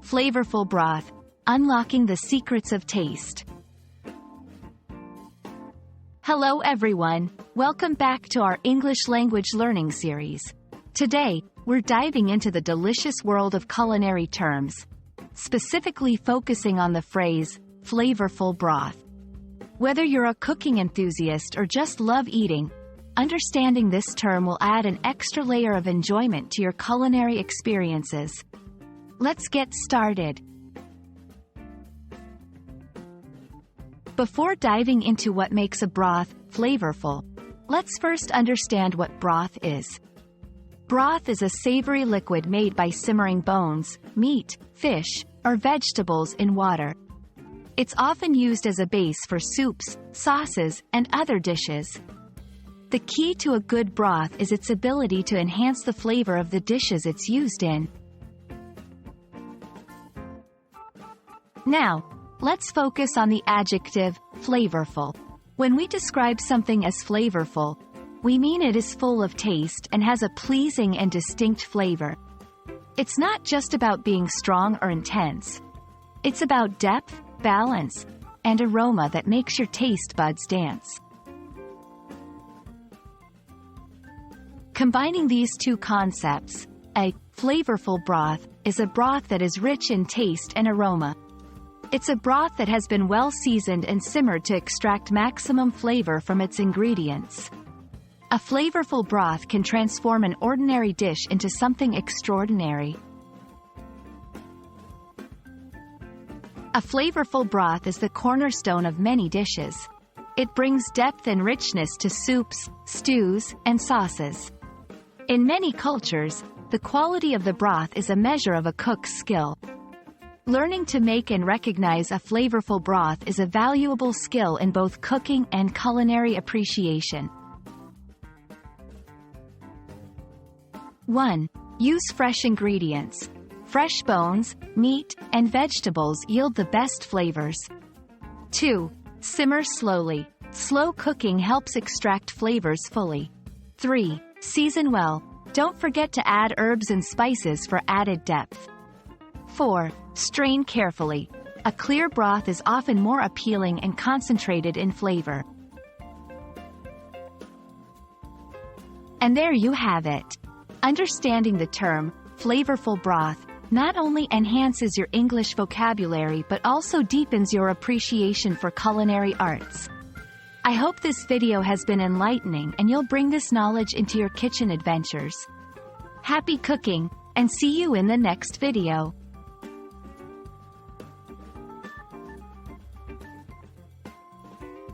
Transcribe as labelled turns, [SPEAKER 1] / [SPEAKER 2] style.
[SPEAKER 1] Flavorful Broth, Unlocking the Secrets of Taste. Hello everyone, welcome back to our English language learning series. Today, we're diving into the delicious world of culinary terms, specifically focusing on the phrase, flavorful broth. Whether you're a cooking enthusiast or just love eating, understanding this term will add an extra layer of enjoyment to your culinary experiences. Let's get started. Before diving into what makes a broth flavorful, let's first understand what broth is. Broth is a savory liquid made by simmering bones, meat, fish, or vegetables in water. It's often used as a base for soups, sauces, and other dishes. The key to a good broth is its ability to enhance the flavor of the dishes it's used in. Now, let's focus on the adjective, flavorful. When we describe something as flavorful, we mean it is full of taste and has a pleasing and distinct flavor. It's not just about being strong or intense. It's about depth, balance, and aroma that makes your taste buds dance. Combining these two concepts, a flavorful broth is a broth that is rich in taste and aroma. It's a broth that has been well seasoned and simmered to extract maximum flavor from its ingredients. A flavorful broth can transform an ordinary dish into something extraordinary. A flavorful broth is the cornerstone of many dishes. It brings depth and richness to soups, stews, and sauces. In many cultures, the quality of the broth is a measure of a cook's skill. Learning to make and recognize a flavorful broth is a valuable skill in both cooking and culinary appreciation. 1. Use fresh ingredients. Fresh bones, meat, and vegetables yield the best flavors. 2. Simmer slowly. Slow cooking helps extract flavors fully. 3. Season well. Don't forget to add herbs and spices for added depth. 4. Strain carefully. A clear broth is often more appealing and concentrated in flavor. And there you have it. Understanding the term, flavorful broth, not only enhances your English vocabulary but also deepens your appreciation for culinary arts. I hope this video has been enlightening and you'll bring this knowledge into your kitchen adventures. Happy cooking, and see you in the next video.